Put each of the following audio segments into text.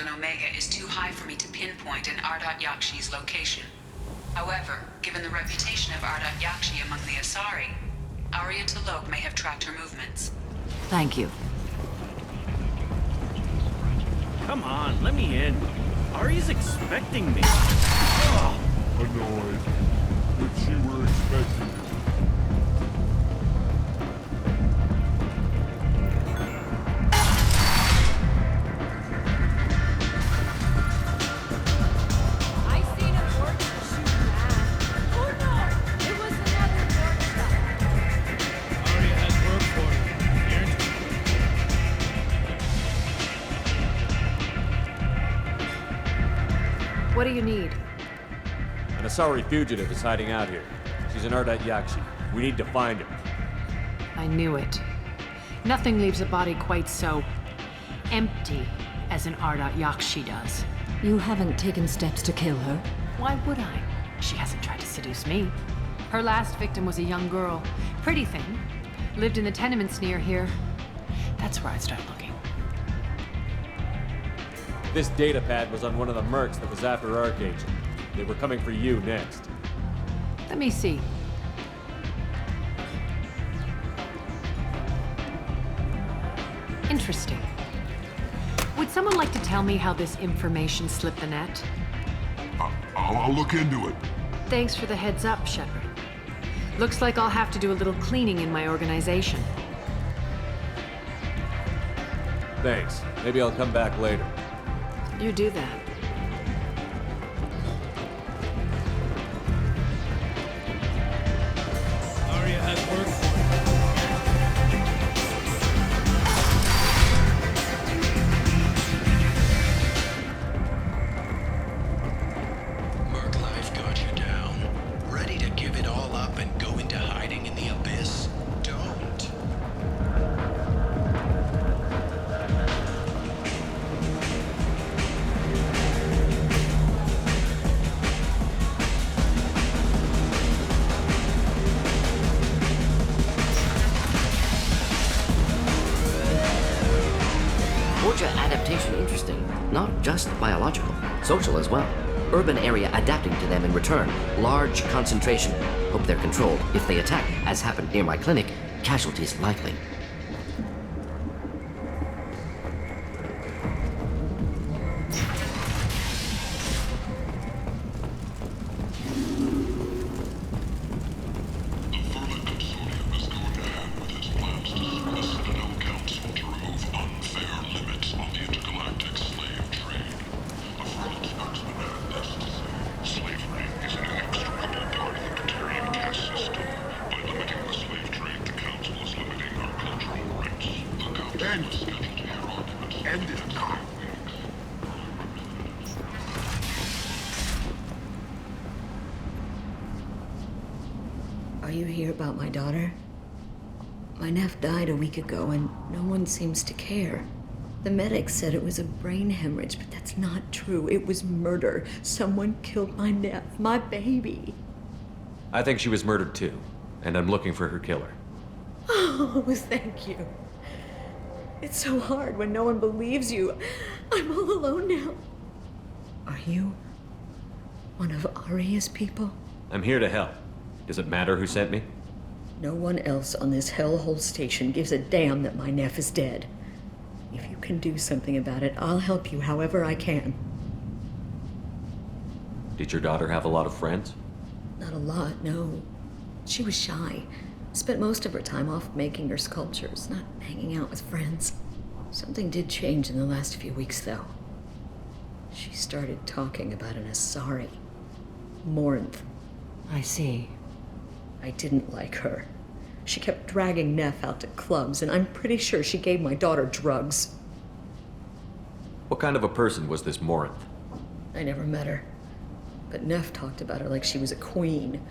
on Omega is too high for me to pinpoint an Ardat Yakshi's location. However, given the reputation of Ardat Yakshi among the Asari, Arya T'Loak may have tracked her movements. Thank you. Come on, let me in. Ari's expecting me. Annoyed. But she were expecting it. I seen a Vortex shoot that. Oh no! It was another Vortex. Aria has work for you. What do you need? An Asari fugitive is hiding out here. She's an Ardat Yakshi. We need to find her. I knew it. Nothing leaves a body quite so empty as an Ardat Yakshi does. You haven't taken steps to kill her? Why would I? She hasn't tried to seduce me. Her last victim was a young girl. Pretty thing. Lived in the tenements near here. That's where I'd start looking. This data pad was on one of the mercs that was after Archangel. They were coming for you next. Let me see. Interesting. Would someone like to tell me how this information slipped the net? I'll look into it. Thanks for the heads up, Shepard. Looks like I'll have to do a little cleaning in my organization. Thanks. Maybe I'll come back later. You do that. Aria has work for Merklife got you down. Ready to give it all up and go into hiding in the abyss? Don't. Forja adaptation interesting. Not just biological, social as well. Urban area adapting to them in return. Large concentration. Hope they're controlled. If they attack, as happened near my clinic, casualties likely. The Vermin Consortium is going ahead with its plans to suppress Fidel Council to remove unfair limits on the intergalactic slave trade. A Vermin spokesman had this to say. Slavery is an inextricable part of the Batarian caste system. By limiting the slave trade, the Council is limiting our cultural rights. The Council is scheduled to hear arguments in 5 weeks. Are you here about my daughter? My nephew died a week ago and no one seems to care. The medics said it was a brain hemorrhage, but that's not true. It was murder. Someone killed my nephew, my baby. I think she was murdered too, and I'm looking for her killer. Oh, thank you. It's so hard when no one believes you. I'm all alone now. Are you one of Aria's people? I'm here to help. Does it matter who sent me? No one else on this hellhole station gives a damn that my nephew is dead. If you can do something about it, I'll help you however I can. Did your daughter have a lot of friends? Not a lot, no. She was shy. Spent most of her time off making her sculptures, not hanging out with friends. Something did change in the last few weeks, though. She started talking about an Asari. Morinth. I see. I didn't like her. She kept dragging Neff out to clubs, and I'm pretty sure she gave my daughter drugs. What kind of a person was this Morinth? I never met her. But Neff talked about her like she was a queen.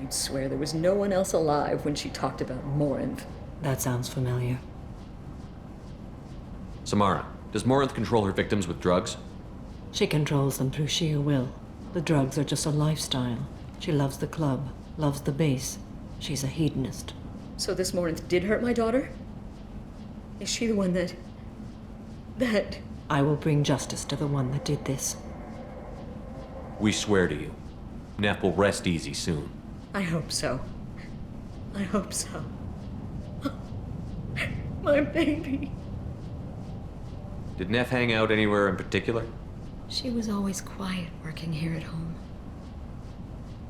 You'd swear there was no one else alive when she talked about Morinth. That sounds familiar. Samara, does Morinth control her victims with drugs? She controls them through sheer will. The drugs are just a lifestyle. She loves the club, loves the base. She's a hedonist. So this Morinth did hurt my daughter? Is she the one that... I will bring justice to the one that did this. We swear to you. Neff will rest easy soon. I hope so. I hope so. My baby. Did Neff hang out anywhere in particular? She was always quiet working here at home.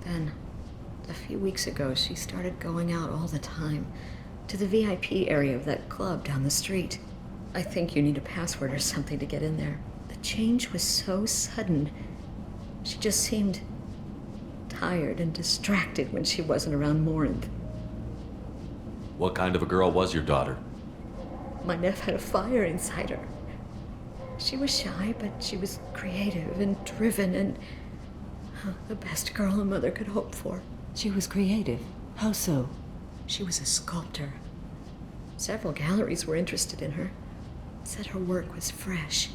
Then, a few weeks ago, she started going out all the time to the VIP area of that club down the street. I think you need a password or something to get in there. The change was so sudden. She just seemed tired and distracted when she wasn't around Morinth. What kind of a girl was your daughter? My Neff had a fire inside her. She was shy, but she was creative and driven and the best girl a mother could hope for. She was creative. How so? She was a sculptor. Several galleries were interested in her. Said her work was fresh.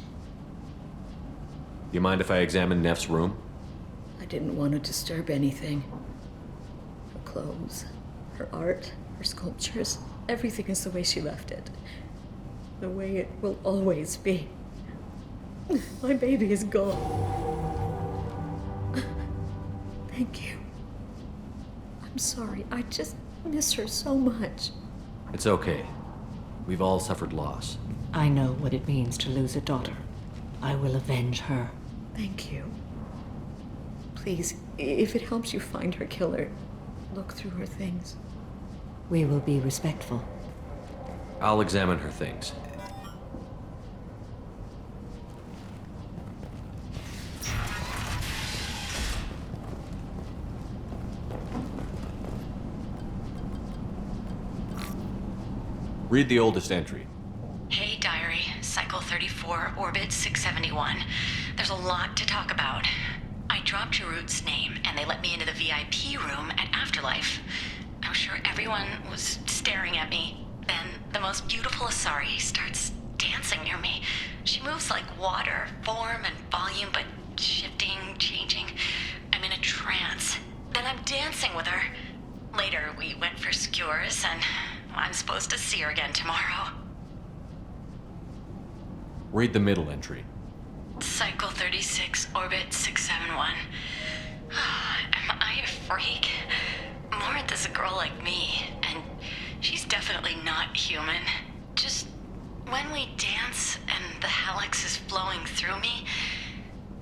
You mind if I examine Neff's room? I didn't want to disturb anything. Her clothes, her art, her sculptures, everything is the way she left it. The way it will always be. My baby is gone. Thank you. I'm sorry. I just miss her so much. It's okay. We've all suffered loss. I know what it means to lose a daughter. I will avenge her. Thank you. Please, if it helps you find her killer, look through her things. We will be respectful. I'll examine her things. Read the oldest entry. Hey, Diary. Cycle 34, Orbit 671. There's a lot to talk about. I dropped Jarut's name, and they let me into the VIP room at Afterlife. I'm sure everyone was staring at me. Then the most beautiful Asari starts dancing near me. She moves like water, form and volume, but shifting, changing. I'm in a trance. Then I'm dancing with her. Later, we went for skewers, and I'm supposed to see her again tomorrow. Read the middle entry. Cycle 36, Orbit 671. Am I a freak? Morinth is a girl like me, and she's definitely not human. Just when we dance and the helix is flowing through me,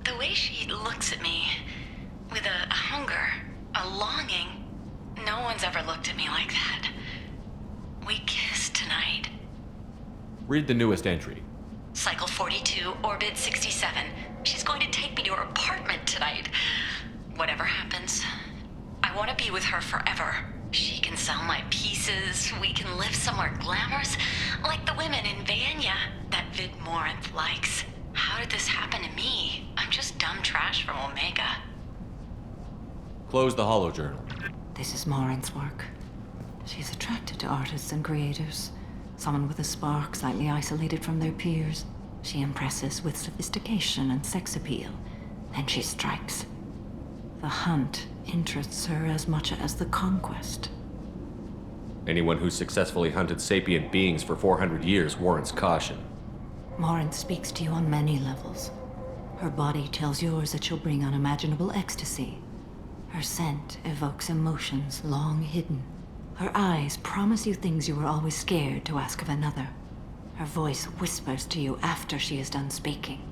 the way she looks at me, with a hunger, a longing, no one's ever looked at me like that. We kiss tonight. Read the newest entry. Cycle 42, Orbit 67. She's going to take me to her apartment tonight. Whatever happens, I want to be with her forever. She can sell my pieces. We can live somewhere glamorous, like the women in Vanya that Vid Morinth likes. How did this happen to me? I'm just dumb trash from Omega. Close the holo journal. This is Morinth's work. She's attracted to artists and creators. Someone with a spark, slightly isolated from their peers. She impresses with sophistication and sex appeal. Then she strikes. The hunt interests her as much as the conquest. Anyone who's successfully hunted sapient beings for 400 years warrants caution. Morinth speaks to you on many levels. Her body tells yours that she'll bring unimaginable ecstasy. Her scent evokes emotions long hidden. Her eyes promise you things you were always scared to ask of another. Her voice whispers to you after she is done speaking.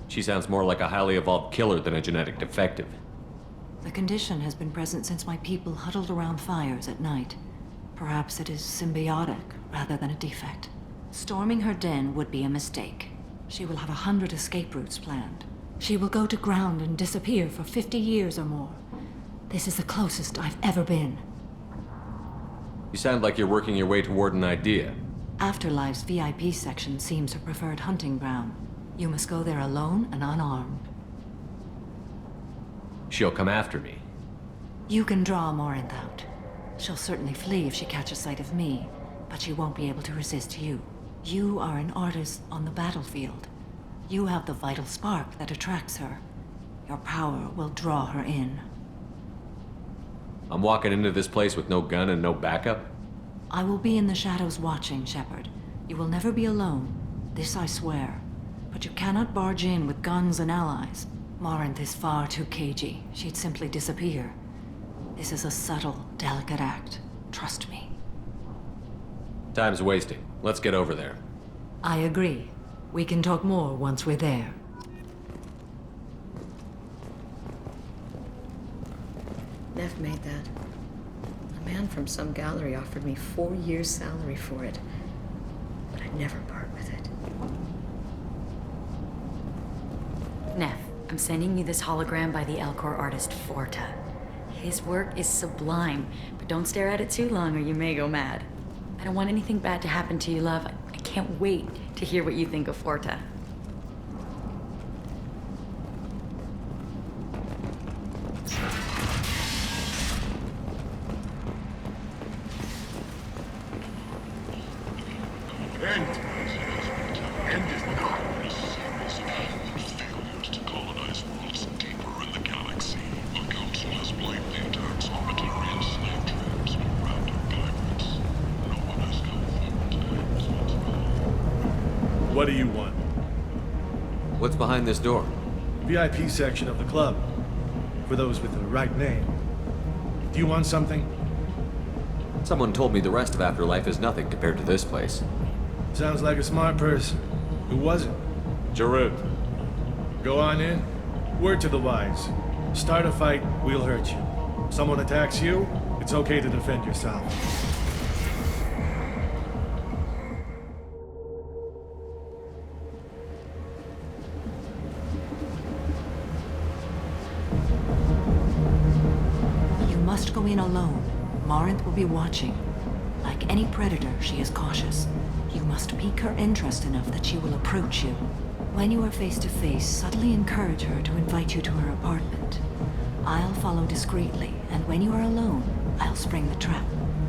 She sounds more like a highly evolved killer than a genetic defective. The condition has been present since my people huddled around fires at night. Perhaps it is symbiotic rather than a defect. Storming her den would be a mistake. She will have 100 escape routes planned. She will go to ground and disappear for 50 years or more. This is the closest I've ever been. You sound like you're working your way toward an idea. Afterlife's VIP section seems her preferred hunting ground. You must go there alone and unarmed. She'll come after me. You can draw Morinth out. She'll certainly flee if she catches sight of me, but she won't be able to resist you. You are an artist on the battlefield. You have the vital spark that attracts her. Your power will draw her in. I'm walking into this place with no gun and no backup? I will be in the shadows watching, Shepard. You will never be alone. This I swear. But you cannot barge in with guns and allies. Morinth is far too cagey. She'd simply disappear. This is a subtle, delicate act. Trust me. Time's wasting. Let's get over there. I agree. We can talk more once we're there. Neff made that. A man from some gallery offered me 4 years' salary for it. But I'd never part with it. Neff, I'm sending you this hologram by the Elcor artist Forta. His work is sublime, but don't stare at it too long or you may go mad. I don't want anything bad to happen to you, love. I can't wait to hear what you think of Forta. End is not a series of human failures to colonize worlds deeper in the galaxy. The Council has blamed the attacks on Batarian slave trades for random guidance. No one has come forward to take responsibility. What do you want? What's behind this door? VIP section of the club. For those with the right name. Do you want something? Someone told me the rest of Afterlife is nothing compared to this place. Sounds like a smart person. Who was it? Jarut. Go on in. Word to the wise. Start a fight, we'll hurt you. Someone attacks you, it's okay to defend yourself. You must go in alone. Morinth will be watching. Like any predator, she is cautious. You must pique her interest enough that she will approach you. When you are face to face, subtly encourage her to invite you to her apartment. I'll follow discreetly, and when you are alone, I'll spring the trap.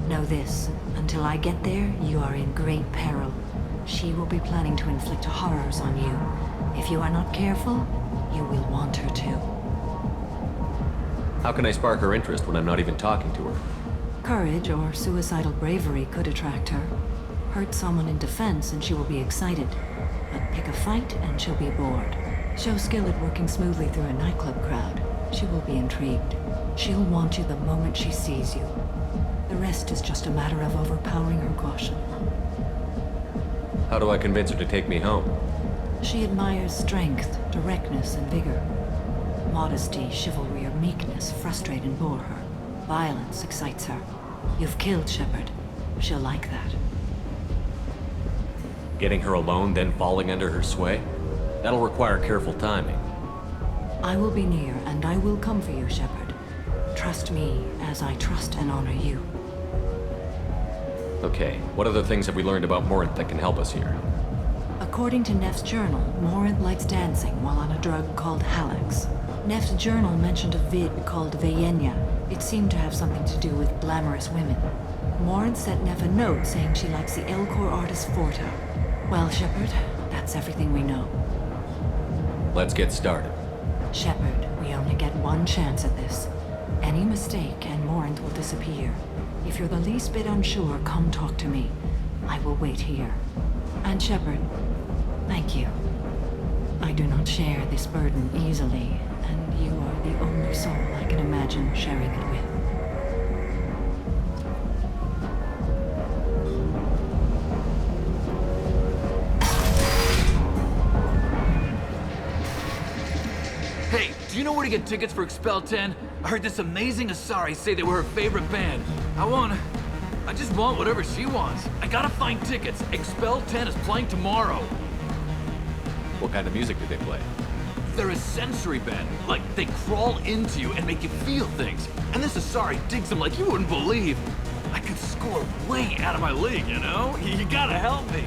Know this, until I get there, you are in great peril. She will be planning to inflict horrors on you. If you are not careful, you will want her to. How can I spark her interest when I'm not even talking to her? Courage or suicidal bravery could attract her. Hurt someone in defense and she will be excited. But pick a fight and she'll be bored. Show skill at working smoothly through a nightclub crowd. She will be intrigued. She'll want you the moment she sees you. The rest is just a matter of overpowering her caution. How do I convince her to take me home? She admires strength, directness, and vigor. Modesty, chivalry, or meekness frustrate and bore her. Violence excites her. You've killed Shepard. She'll like that. Getting her alone, then falling under her sway? That'll require careful timing. I will be near, and I will come for you, Shepard. Trust me as I trust and honor you. Okay, what other things have we learned about Morinth that can help us here? According to Neff's journal, Morinth likes dancing while on a drug called Halax. Neff's journal mentioned a vid called Vayenya. It seemed to have something to do with glamorous women. Morinth sent Neff a note saying she likes the Elcor artist Forta. Well, Shepard, that's everything we know. Let's get started. Shepard, we only get one chance at this. Any mistake and Morinth will disappear. If you're the least bit unsure, come talk to me. I will wait here. And Shepard, thank you. I do not share this burden easily, and you are the only soul I can imagine sharing it with. Hey, do you know where to get tickets for Expel 10? I heard this amazing Asari say they were her favorite band. I just want whatever she wants. I gotta find tickets. Expel 10 is playing tomorrow. What kind of music do they play? They're a sensory band. Like, they crawl into you and make you feel things. And this Asari digs them like you wouldn't believe. I could score way out of my league, you know? You gotta help me.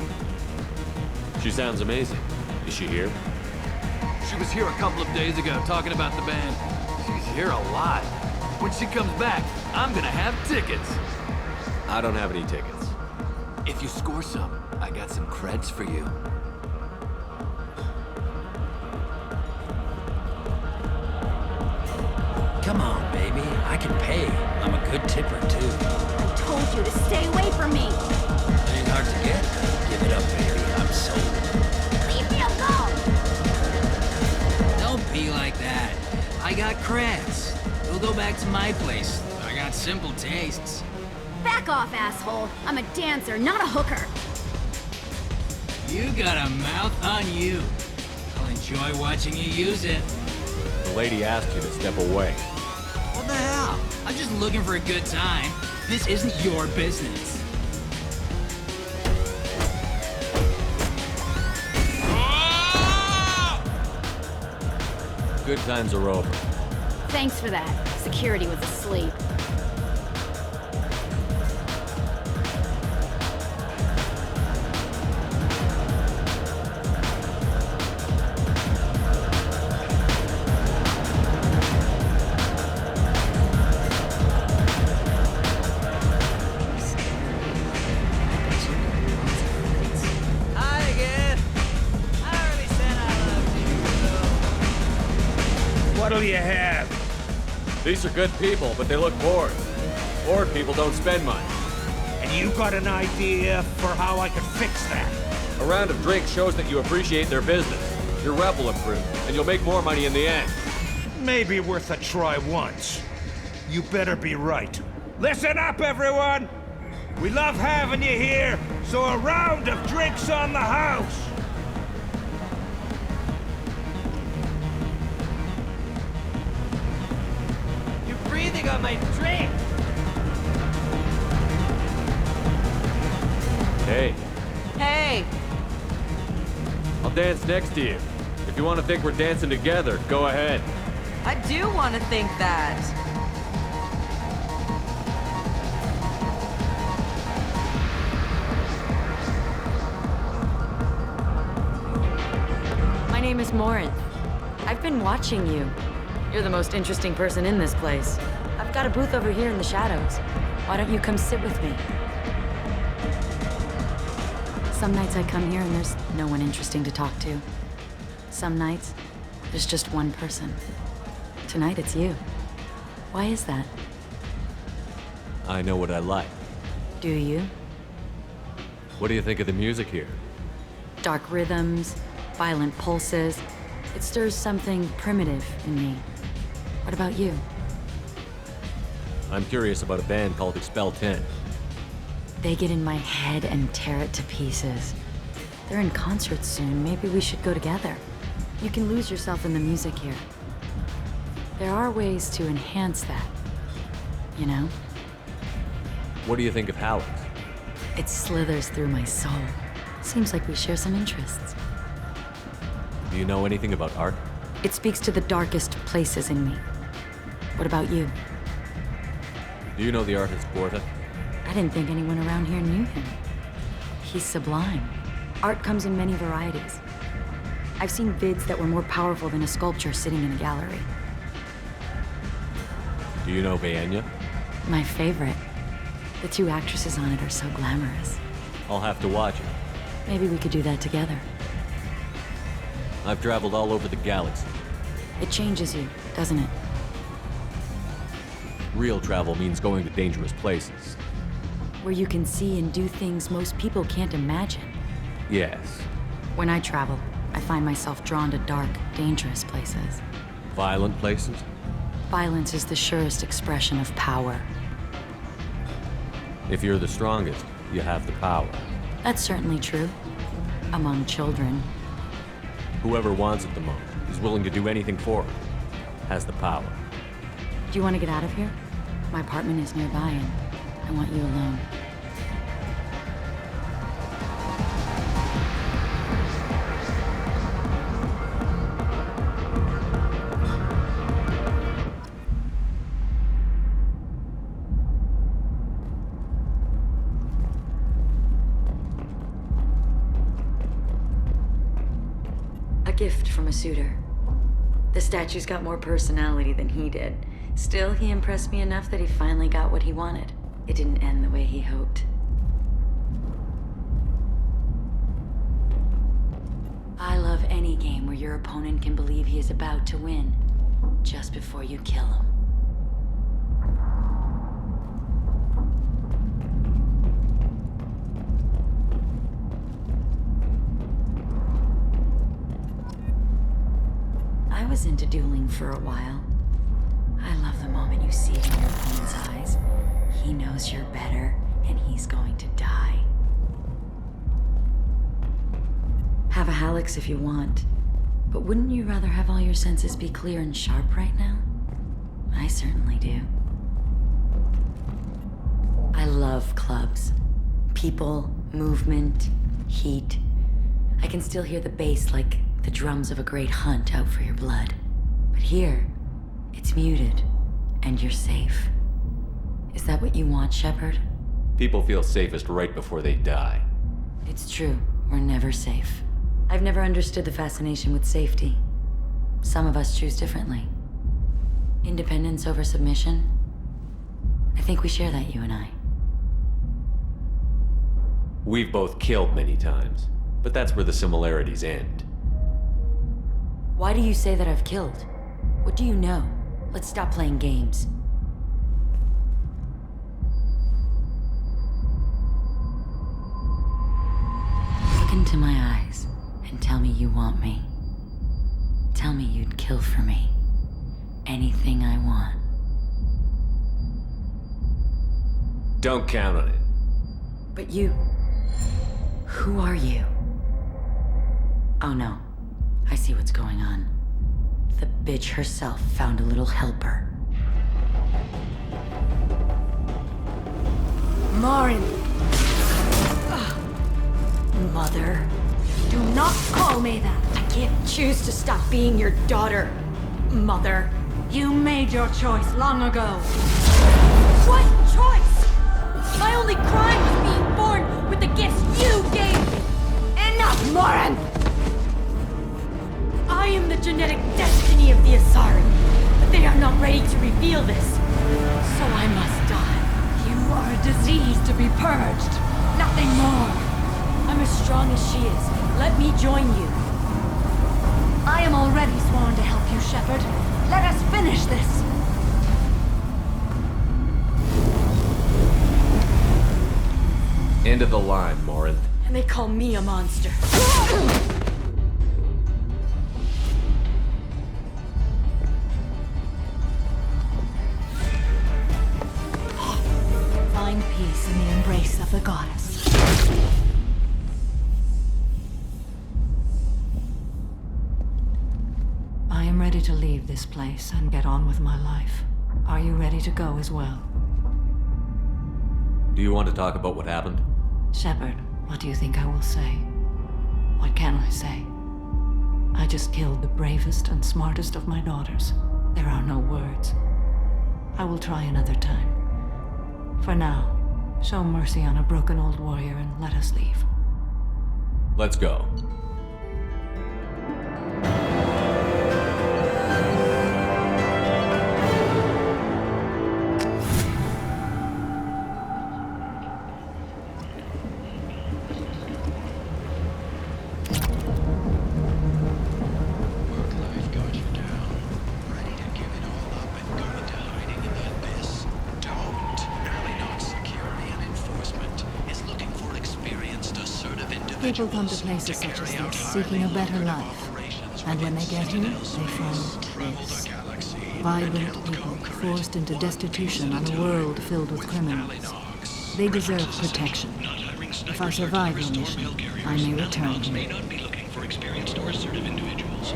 She sounds amazing. Is she here? She was here a couple of days ago talking about the band. She's here a lot. When she comes back, I'm gonna have tickets. I don't have any tickets. If you score some, I got some creds for you. Come on, baby. I can pay. I'm a good tipper, too. I told you to stay away from me. Ain't hard to get. Give it up, baby. I'm sold. got crabs. We'll go back to my place. I got simple tastes. Back off, asshole. I'm a dancer, not a hooker. You got a mouth on you. I'll enjoy watching you use it. The lady asked you to step away. What the hell? I'm just looking for a good time. This isn't your business. Good times are over. Thanks for that. Security was asleep. Hi again. I already said I loved you. What'll you have? These are good people, but they look bored. Bored people don't spend money. And you got an idea for how I can fix that? A round of drinks shows that you appreciate their business. Your rep will improve, and you'll make more money in the end. Maybe worth a try once. You better be right. Listen up, everyone! We love having you here, so a round of drinks on the house! You're breathing on my drink. Hey, Hey! I'll dance next to you. If you want to think we're dancing together, go ahead. I do want to think that. My name is Morin. I've been watching you. You're the most interesting person in this place. I've got a booth over here in the shadows. Why don't you come sit with me? Some nights I come here and there's no one interesting to talk to. Some nights, there's just one person. Tonight it's you. Why is that? I know what I like. Do you? What do you think of the music here? Dark rhythms, violent pulses. It stirs something primitive in me. What about you? I'm curious about a band called Expel 10. They get in my head and tear it to pieces. They're in concert soon. Maybe we should go together. You can lose yourself in the music here. There are ways to enhance that. You know? What do you think of Howard? It slithers through my soul. Seems like we share some interests. Do you know anything about art? It speaks to the darkest places in me. What about you? Do you know the artist Borta? I didn't think anyone around here knew him. He's sublime. Art comes in many varieties. I've seen vids that were more powerful than a sculpture sitting in a gallery. Do you know Bayenya? My favorite. The two actresses on it are so glamorous. I'll have to watch it. Maybe we could do that together. I've traveled all over the galaxy. It changes you, doesn't it? Real travel means going to dangerous places. Where you can see and do things most people can't imagine. Yes. When I travel, I find myself drawn to dark, dangerous places. Violent places? Violence is the surest expression of power. If you're the strongest, you have the power. That's certainly true. Among children. Whoever wants it the most, is willing to do anything for it, has the power. Do you want to get out of here? My apartment is nearby and I want you alone. A gift from a suitor. The statue's got more personality than he did. Still, he impressed me enough that he finally got what he wanted. It didn't end the way he hoped. I love any game where your opponent can believe he is about to win, just before you kill him. I was into dueling for a while. You see it in your opponent's eyes. He knows you're better, and he's going to die. Have a Hallex if you want, but wouldn't you rather have all your senses be clear and sharp right now? I certainly do. I love clubs. People, movement, heat. I can still hear the bass like the drums of a great hunt out for your blood. But here, it's muted, and you're safe. Is that what you want, Shepard? People feel safest right before they die. It's true. We're never safe. I've never understood the fascination with safety. Some of us choose differently. Independence over submission? I think we share that, you and I. We've both killed many times, but that's where the similarities end. Why do you say that I've killed? What do you know? Let's stop playing games. Look into my eyes and tell me you want me. Tell me you'd kill for me. Anything I want. Don't count on it. But you... Who are you? Oh no. I see what's going on. The bitch herself found a little helper. Morin! Mother. Do not call me that! I can't choose to stop being your daughter, Mother. You made your choice long ago. What choice? My only crime was being born with the gifts you gave me! Enough, Morin! I am the genetic destiny of the Asari, but they are not ready to reveal this. So I must die. You are a disease to be purged. Nothing more. I'm as strong as she is. Let me join you. I am already sworn to help you, Shepard. Let us finish this. End of the line, Morinth. And they call me a monster. Find peace in the embrace of the goddess. I am ready to leave this place and get on with my life. Are you ready to go as well? Do you want to talk about what happened? Shepard, what do you think I will say? What can I say? I just killed the bravest and smartest of my daughters. There are no words. I will try another time. For now, show mercy on a broken old warrior and let us leave. Let's go. People come to places such as this, seeking a better life. And when they get here, they find this. Vibrant people, forced into destitution on a world filled with criminals. They deserve protection. If I survive your mission, I may return here. May not be looking for experienced or assertive individuals.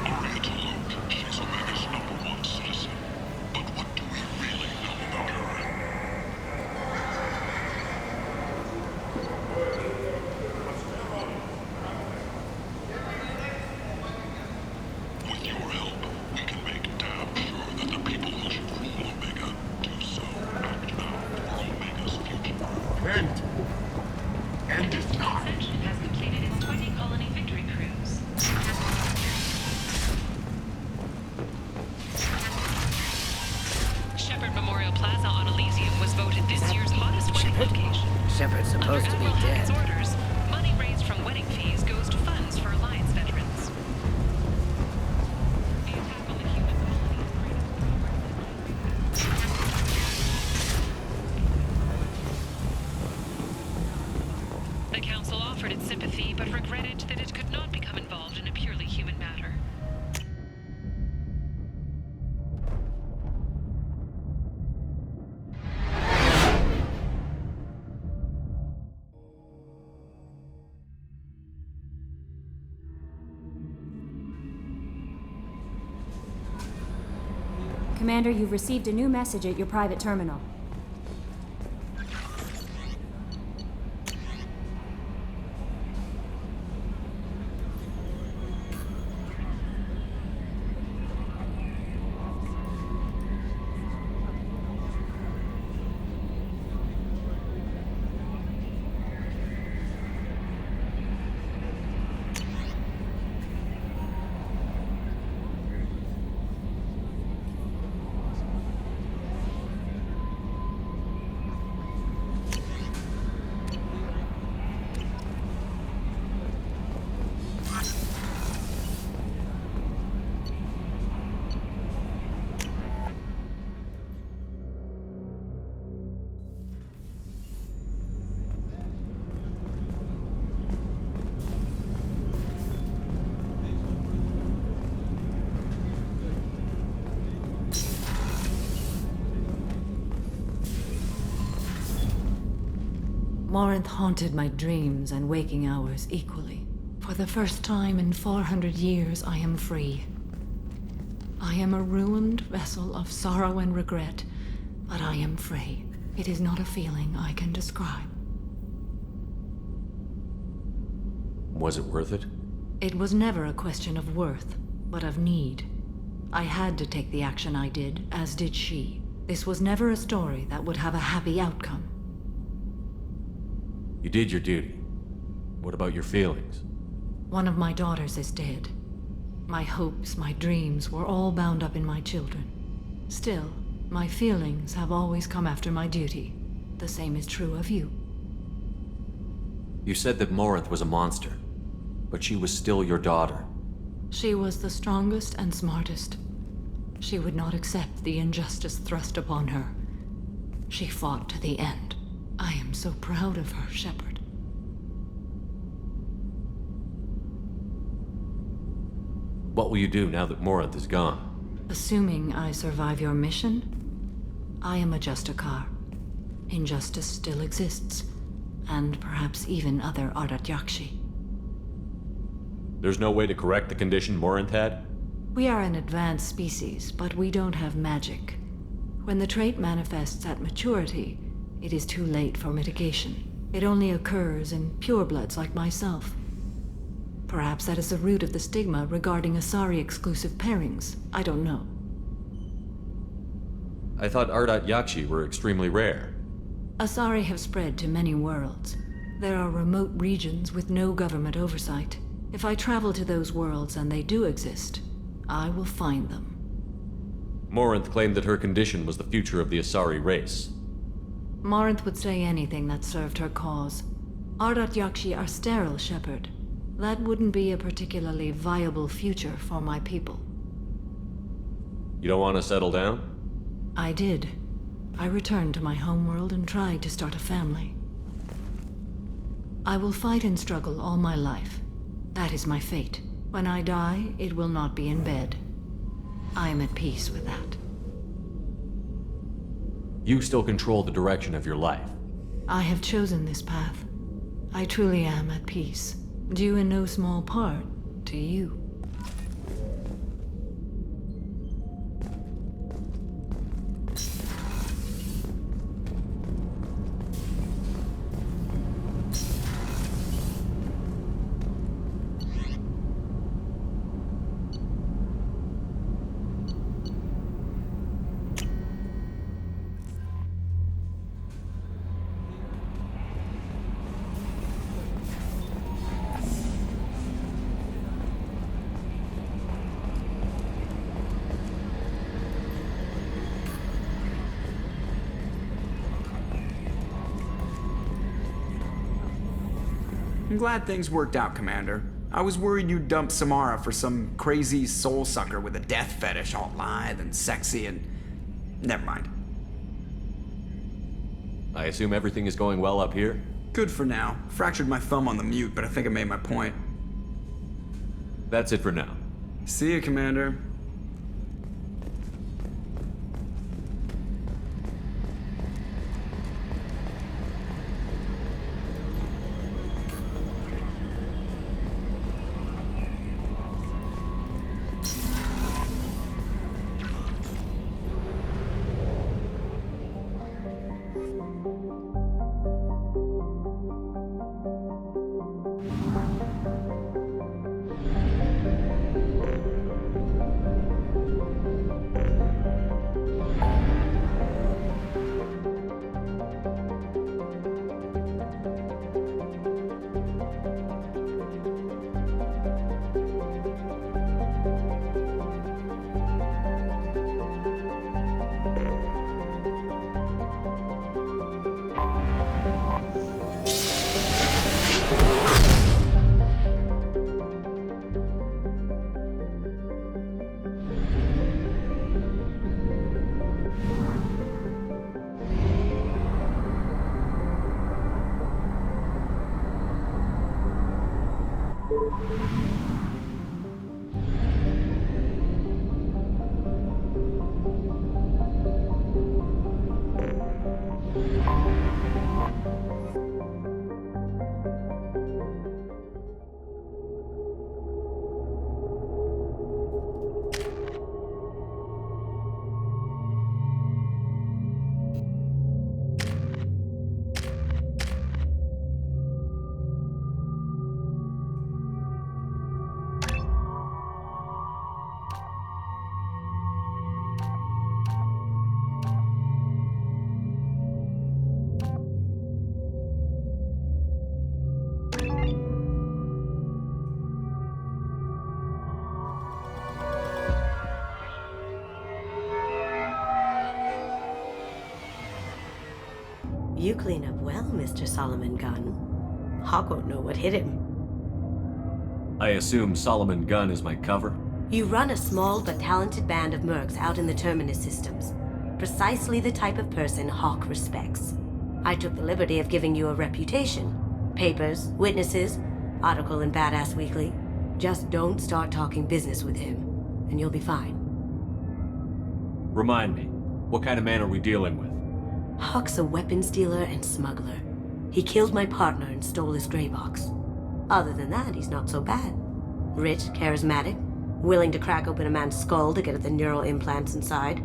Oriental Loke, she's Omega's #1 citizen. But what do we really know about her? With your help, we can make damn sure that the people who should rule Omega do so. Act now for Omega's future. And if not, has completed its 20 colony victory cruise. Shepard Memorial Plaza on Elysium was voted this year's hottest wedding location. Shepard's supposed to be Under dead. Admiral Ryan's orders, money raised from wedding fees goes to funds for Alliance veterans. The attack on the human colony is greatest. The Council offered its sympathy, but regretted that it could not become involved in a purely human matter. Commander, you've received a new message at your private terminal. Morinth haunted my dreams and waking hours equally. For the first time in 400 years, I am free. I am a ruined vessel of sorrow and regret, but I am free. It is not a feeling I can describe. Was it worth it? It was never a question of worth, but of need. I had to take the action I did, as did she. This was never a story that would have a happy outcome. You did your duty. What about your feelings? One of my daughters is dead. My hopes, my dreams were all bound up in my children. Still, my feelings have always come after my duty. The same is true of you. You said that Morinth was a monster, but she was still your daughter. She was the strongest and smartest. She would not accept the injustice thrust upon her. She fought to the end. I am so proud of her, Shepard. What will you do now that Morinth is gone? Assuming I survive your mission, I am a Justicar. Injustice still exists, and perhaps even other Ardat Yakshi. There's no way to correct the condition Morinth had? We are an advanced species, but we don't have magic. When the trait manifests at maturity, it is too late for mitigation. It only occurs in purebloods like myself. Perhaps that is the root of the stigma regarding Asari-exclusive pairings. I don't know. I thought Ardat Yakshi were extremely rare. Asari have spread to many worlds. There are remote regions with no government oversight. If I travel to those worlds and they do exist, I will find them. Morinth claimed that her condition was the future of the Asari race. Morinth would say anything that served her cause. Ardat Yakshi are sterile, Shepard. That wouldn't be a particularly viable future for my people. You don't want to settle down? I did. I returned to my homeworld and tried to start a family. I will fight and struggle all my life. That is my fate. When I die, it will not be in bed. I am at peace with that. You still control the direction of your life. I have chosen this path. I truly am at peace, due in no small part to you. I'm glad things worked out, Commander. I was worried you'd dump Samara for some crazy soul sucker with a death fetish, all lithe and sexy and... Never mind. I assume everything is going well up here? Good for now. Fractured my thumb on the mute, but I think I made my point. That's it for now. See you, Commander. You clean up well, Mr. Solomon Gunn. Hawk won't know what hit him. I assume Solomon Gunn is my cover? You run a small but talented band of mercs out in the Terminus systems. Precisely the type of person Hawk respects. I took the liberty of giving you a reputation. Papers, witnesses, article in Badass Weekly. Just don't start talking business with him, and you'll be fine. Remind me, what kind of man are we dealing with? Hawk's a weapons dealer and smuggler. He killed my partner and stole his gray box. Other than that, he's not so bad. Rich, charismatic, willing to crack open a man's skull to get at the neural implants inside.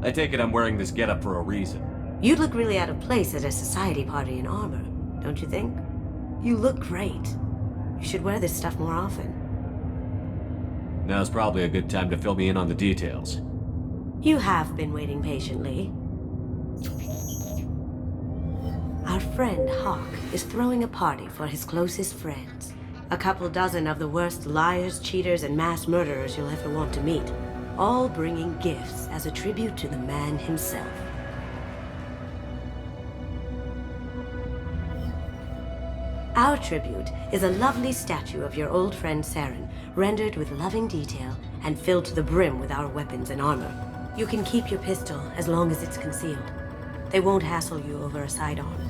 I take it I'm wearing this getup for a reason. You'd look really out of place at a society party in armor, don't you think? You look great. You should wear this stuff more often. Now's probably a good time to fill me in on the details. You have been waiting patiently. Our friend Hawk is throwing a party for his closest friends. A couple dozen of the worst liars, cheaters, and mass murderers you'll ever want to meet. All bringing gifts as a tribute to the man himself. Our tribute is a lovely statue of your old friend Saren, rendered with loving detail and filled to the brim with our weapons and armor. You can keep your pistol as long as it's concealed. They won't hassle you over a sidearm.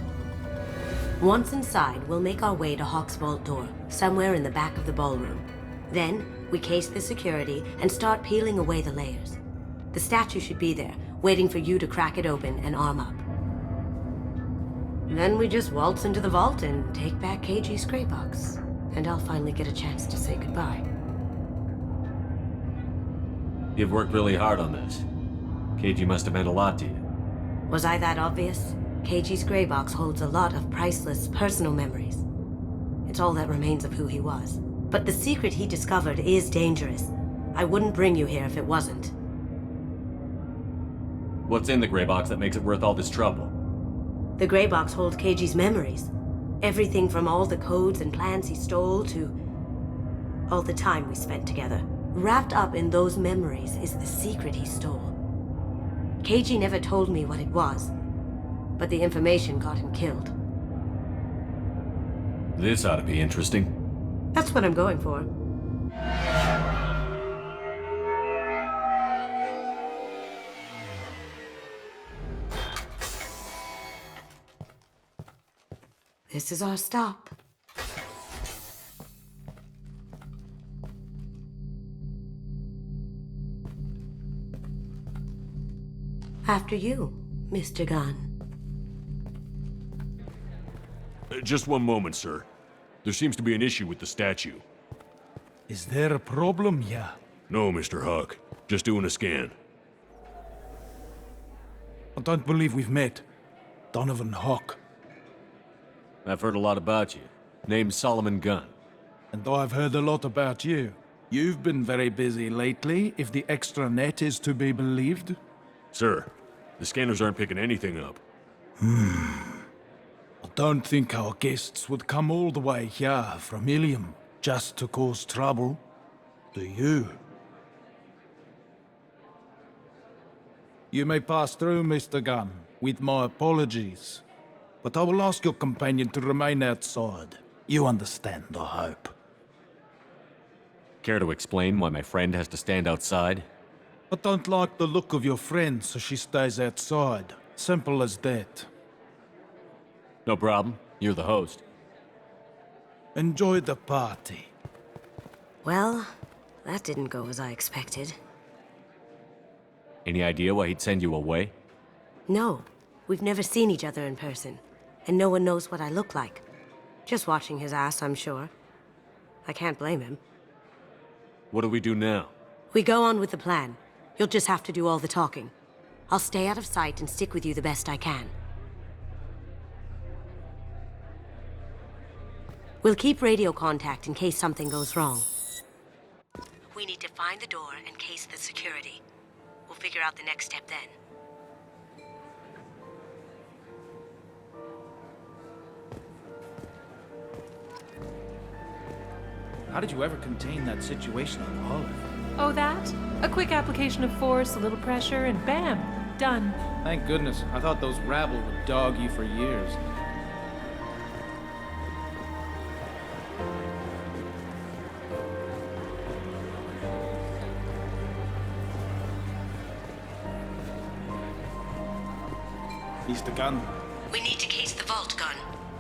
Once inside, we'll make our way to Hawk's vault door, somewhere in the back of the ballroom. Then, we case the security and start peeling away the layers. The statue should be there, waiting for you to crack it open and arm up. Then we just waltz into the vault and take back KG's gray box. And I'll finally get a chance to say goodbye. You've worked really hard on this. KG must have meant a lot to you. Was I that obvious? KG's gray box holds a lot of priceless personal memories. It's all that remains of who he was. But the secret he discovered is dangerous. I wouldn't bring you here if it wasn't. What's in the gray box that makes it worth all this trouble? The gray box holds KG's memories. Everything from all the codes and plans he stole to all the time we spent together. Wrapped up in those memories is the secret he stole. KG never told me what it was, but the information got him killed. This ought to be interesting. That's what I'm going for. This is our stop. After you, Mr. Gunn. Just one moment, sir. There seems to be an issue with the statue. Is there a problem here? No, Mr. Hawk. Just doing a scan. I don't believe we've met. Donovan Hawk. I've heard a lot about you. Name's Solomon Gunn. And I've heard a lot about you. You've been very busy lately, if the extra net is to be believed. Sir, the scanners aren't picking anything up. I don't think our guests would come all the way here from Ilium just to cause trouble. Do you? You may pass through, Mr. Gunn, with my apologies. But I will ask your companion to remain outside. You understand, I hope. Care to explain why my friend has to stand outside? I don't like the look of your friend, so she stays outside. Simple as that. No problem. You're the host. Enjoy the party. Well, that didn't go as I expected. Any idea why he'd send you away? No, we've never seen each other in person, and no one knows what I look like. Just watching his ass, I'm sure. I can't blame him. What do we do now? We go on with the plan. You'll just have to do all the talking. I'll stay out of sight and stick with you the best I can. We'll keep radio contact in case something goes wrong. We need to find the door and case the security. We'll figure out the next step then. How did you ever contain that situation on Olive? Oh, that? A quick application of force, a little pressure, and bam! Done. Thank goodness. I thought those rabble would dog you for years. He's the gun. We need to case the vault gun.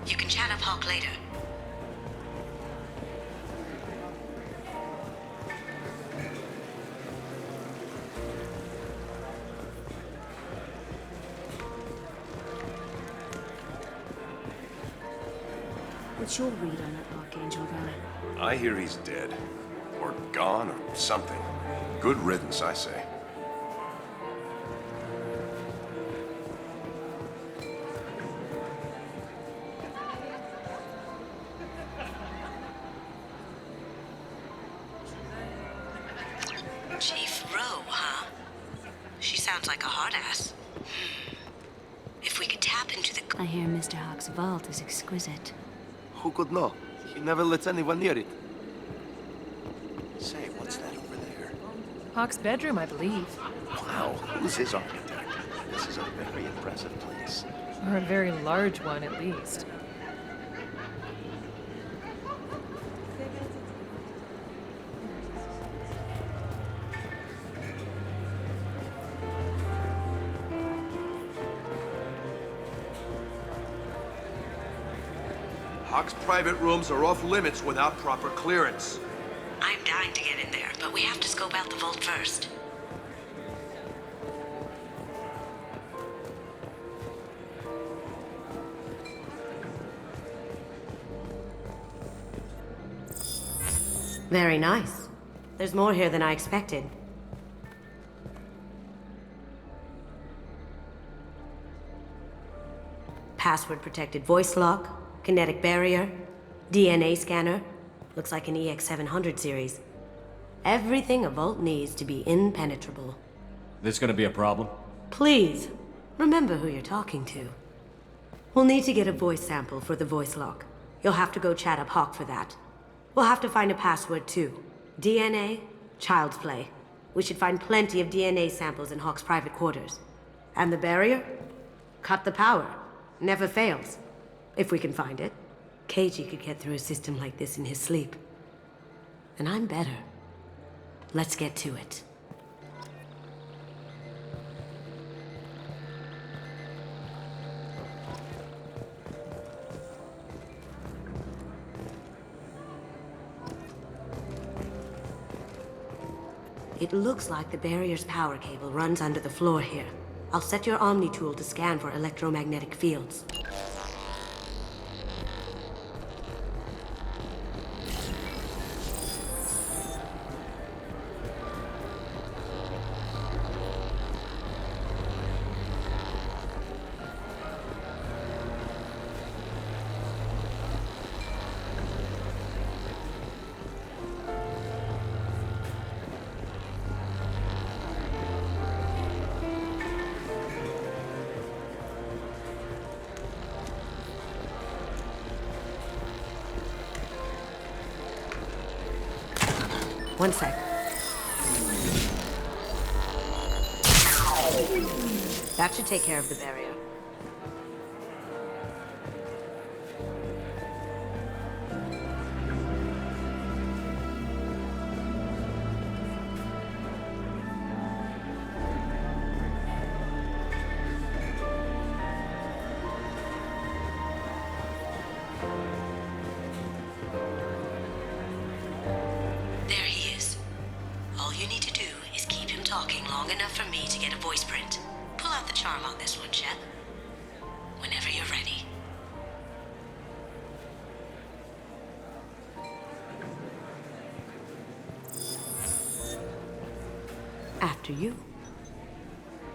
You can chat up Hawk later. What's your read on that Archangel guy? I hear he's dead. Or gone, or something. Good riddance, I say. Chief Rowe, huh? She sounds like a hard ass. If we could tap into the... I hear Mr. Hawk's vault is exquisite. Who could know? He never lets anyone near it. Say, what's that over there? Hawk's bedroom, I believe. Wow, who's his architect? This is a very impressive place. Or a very large one, at least. Hawk's private rooms are off limits without proper clearance. I'm dying to get in there, but we have to scope out the vault first. Very nice. There's more here than I expected. Password-protected voice lock, kinetic barrier, DNA scanner. Looks like an EX700 series. Everything a vault needs to be impenetrable. This gonna be a problem? Please, remember who you're talking to. We'll need to get a voice sample for the voice lock. You'll have to go chat up Hawk for that. We'll have to find a password too. DNA, child's play. We should find plenty of DNA samples in Hawk's private quarters. And the barrier? Cut the power. Never fails. If we can find it. KG could get through a system like this in his sleep. And I'm better. Let's get to it. It looks like the barrier's power cable runs under the floor here. I'll set your Omni tool to scan for electromagnetic fields. One sec. That should take care of the barrier. enough for me to get a voice print. Pull out the charm on this one, Shep. Whenever you're ready. After you.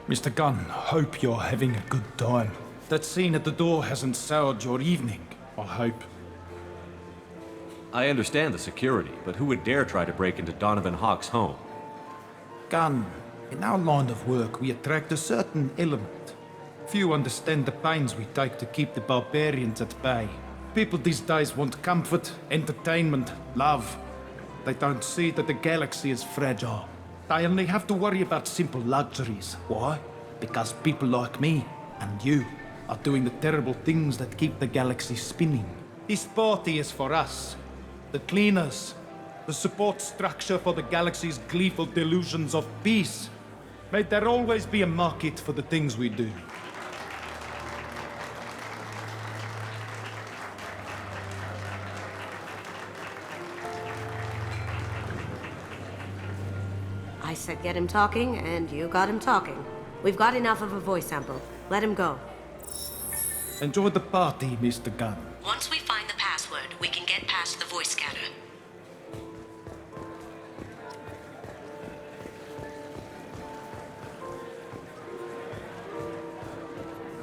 Mr. Gunn, hope you're having a good time. That scene at the door hasn't soured your evening, I hope. I understand the security, but who would dare try to break into Donovan Hawk's home? Gunn, in our line of work, we attract a certain element. Few understand the pains we take to keep the barbarians at bay. People these days want comfort, entertainment, love. They don't see that the galaxy is fragile. They only have to worry about simple luxuries. Why? Because people like me and you are doing the terrible things that keep the galaxy spinning. This party is for us, the cleaners, the support structure for the galaxy's gleeful delusions of peace. May there always be a market for the things we do. I said get him talking, and you got him talking. We've got enough of a voice sample. Let him go. Enjoy the party, Mr. Gunn. Once we find the password, we can get past the voice scanner.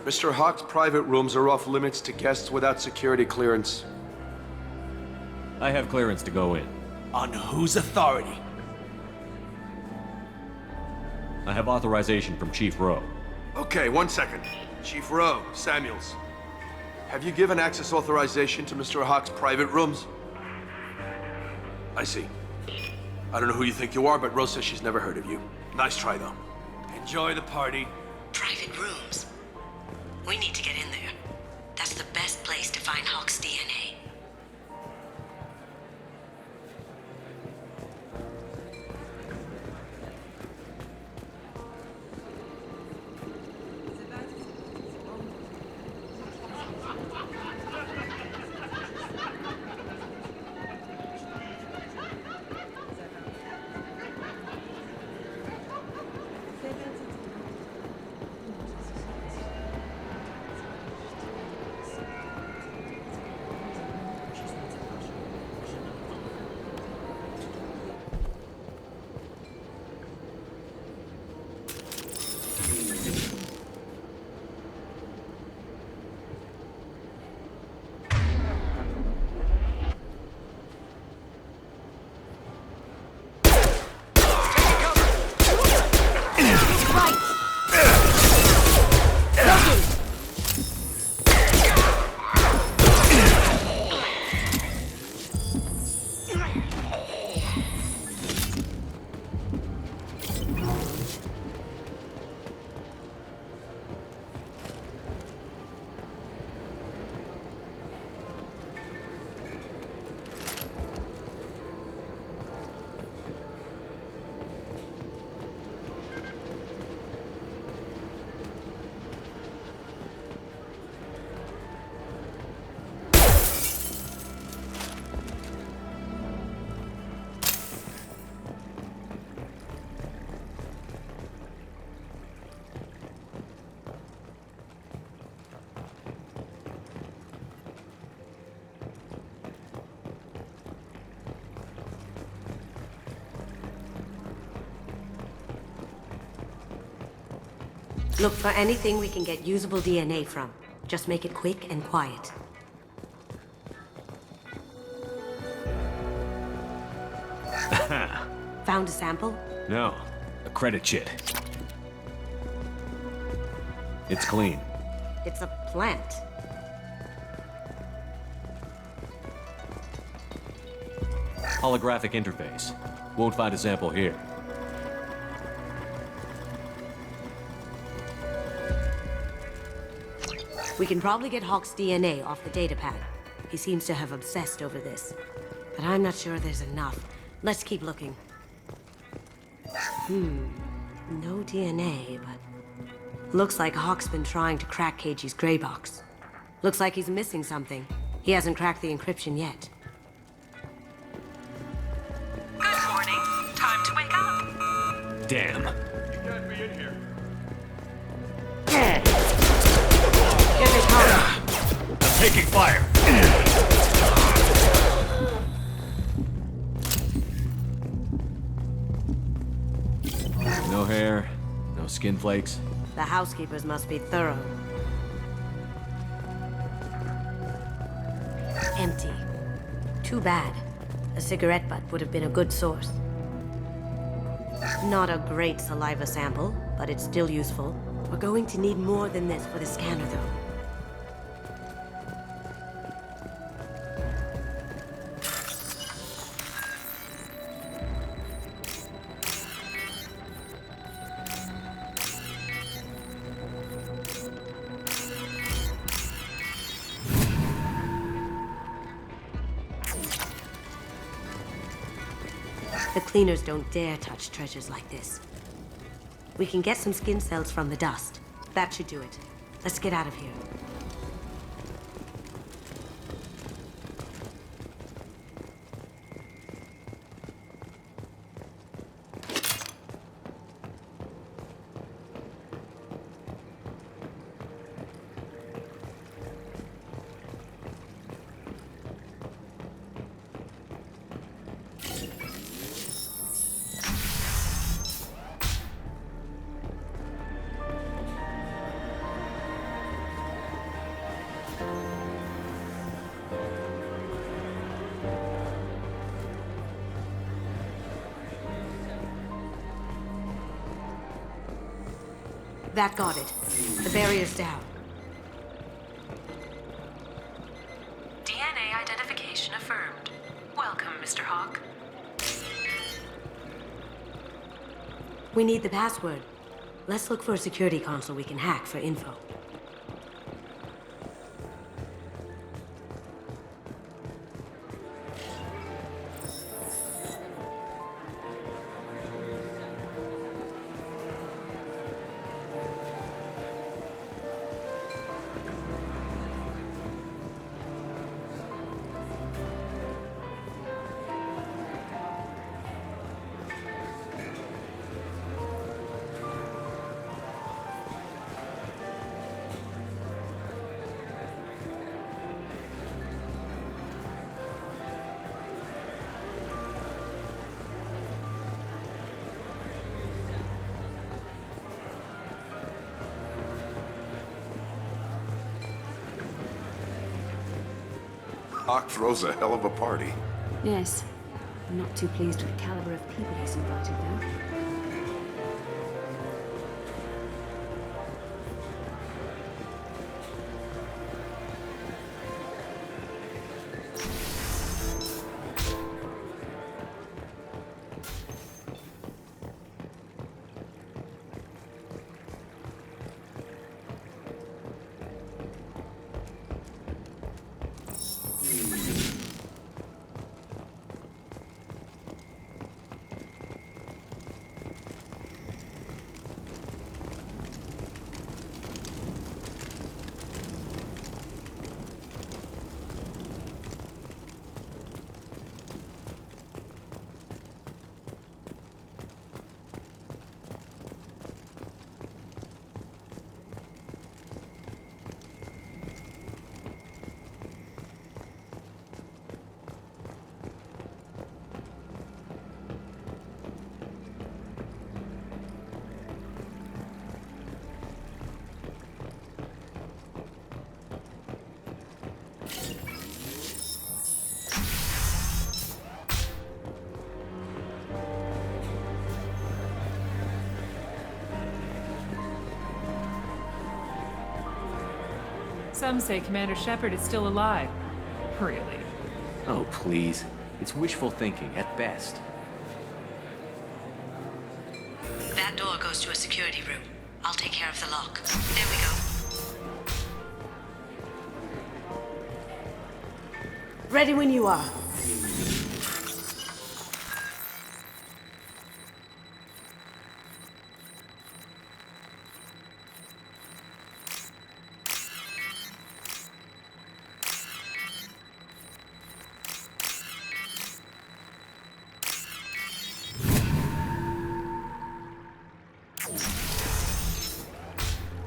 Mr. Hawk's private rooms are off limits to guests without security clearance. I have clearance to go in. On whose authority? I have authorization from Chief Rowe. Okay, 1 second. Chief Rowe, Samuels. Have you given access authorization to Mr. Hawk's private rooms? I see. I don't know who you think you are, but Rose says she's never heard of you. Nice try, though. Enjoy the party. Private rooms. We need to get in there. That's the best place to find Hawk's DNA. Look for anything we can get usable DNA from. Just make it quick and quiet. Found a sample? No, a credit chit. It's clean. It's a plant. Holographic interface. Won't find a sample here. We can probably get Hawk's DNA off the datapad. He seems to have obsessed over this. But I'm not sure there's enough. Let's keep looking. No DNA, but... Looks like Hawk's been trying to crack KG's gray box. Looks like he's missing something. He hasn't cracked the encryption yet. Good morning. Time to wake up. Damn. taking fire! No hair, no skin flakes. The housekeepers must be thorough. Empty. Too bad. A cigarette butt would have been a good source. Not a great saliva sample, but it's still useful. We're going to need more than this for the scanner, though. The cleaners don't dare touch treasures like this. We can get some skin cells from the dust. That should do it. Let's get out of here. That got it. The barrier's down. DNA identification affirmed. Welcome, Mr. Hawk. We need the password. Let's look for a security console we can hack for info. Hawk throws a hell of a party. Yes. I'm not too pleased with the caliber of people he's invited, though. Some say Commander Shepard is still alive. Really? Oh, please. It's wishful thinking, at best. That door goes to a security room. I'll take care of the lock. There we go. Ready when you are.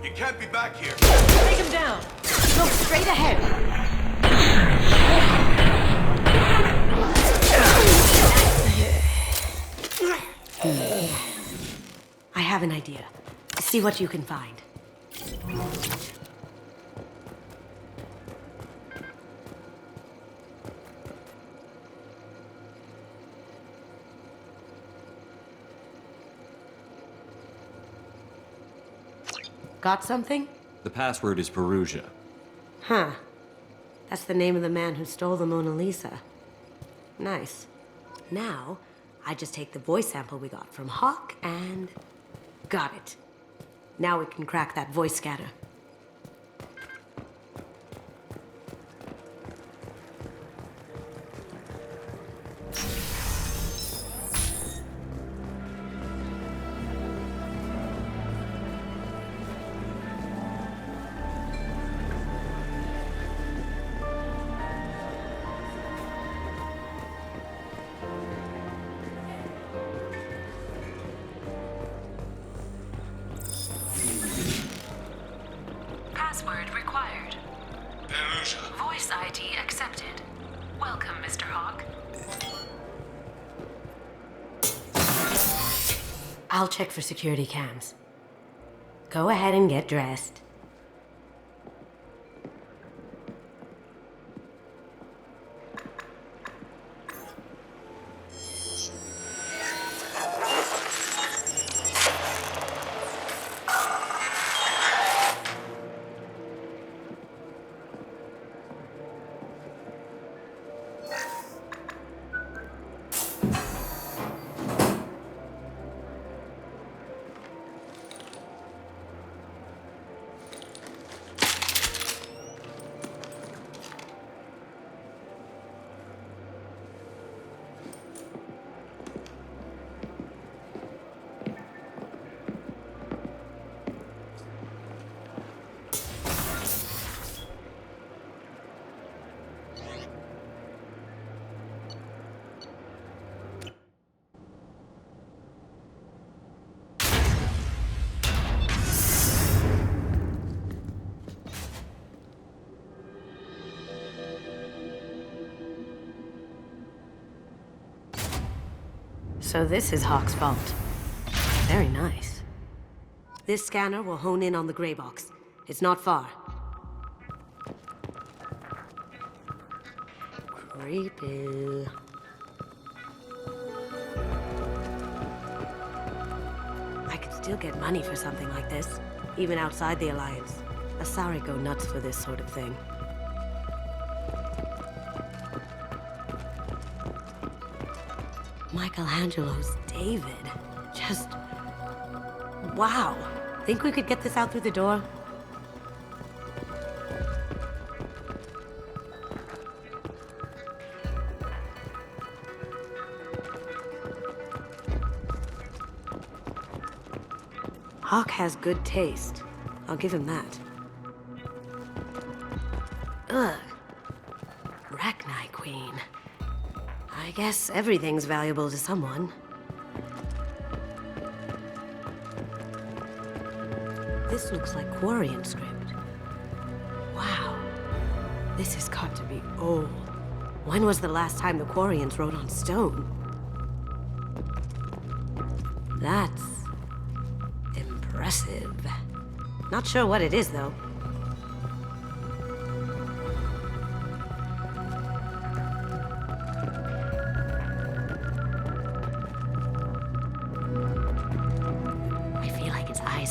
You can't be back here. Take him down! Go straight ahead. See what you can find. Got something? The password is Perugia. Huh. That's the name of the man who stole the Mona Lisa. Nice. Now, I just take the voice sample we got from Hawk and... got it. Now we can crack that voice scatter. Password required. Voice ID accepted. Welcome, Mr. Hawk. I'll check for security cams. Go ahead and get dressed. So this is Hawk's vault. Very nice. This scanner will hone in on the gray box. It's not far. Creepy. I could still get money for something like this, even outside the Alliance. Asari go nuts for this sort of thing. Michelangelo's David. Just... wow. Think we could get this out through the door? Hawk has good taste. I'll give him that. Ugh. Rachni Queen. I guess everything's valuable to someone. This looks like Quarian script. Wow. This has got to be old. When was the last time the Quarians wrote on stone? That's... impressive. Not sure what it is, though.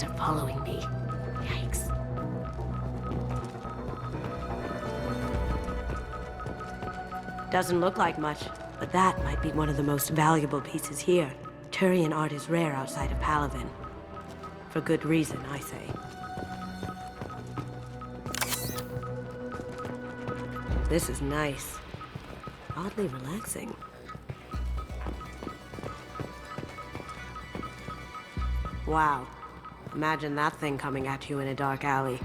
Are following me. Yikes. Doesn't look like much, but that might be one of the most valuable pieces here. Turian art is rare outside of Palaven. For good reason, I say. This is nice. Oddly relaxing. Wow. Imagine that thing coming at you in a dark alley.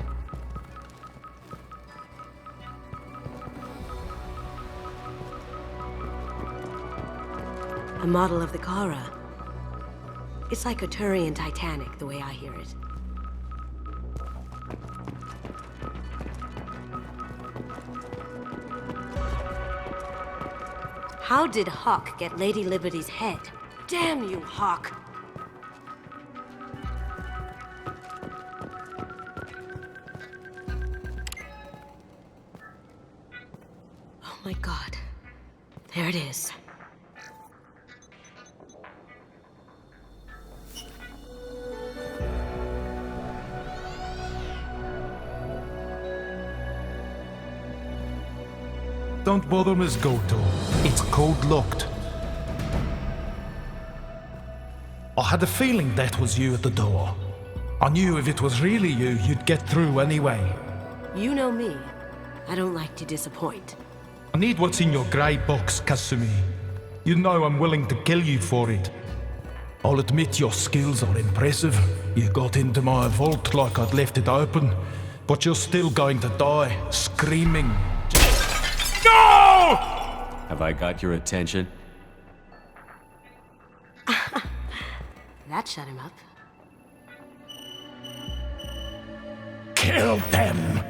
A model of the Kara. It's like a Turian Titanic, the way I hear it. How did Hawk get Lady Liberty's head? Damn you, Hawk! There it is. Don't bother, Miss Goto. It's code-locked. I had a feeling that was you at the door. I knew if it was really you, you'd get through anyway. You know me. I don't like to disappoint. I need what's in your grey box, Kasumi. You know I'm willing to kill you for it. I'll admit your skills are impressive. You got into my vault like I'd left it open, but you're still going to die, screaming. No! Have I got your attention? That shut him up. Kill them!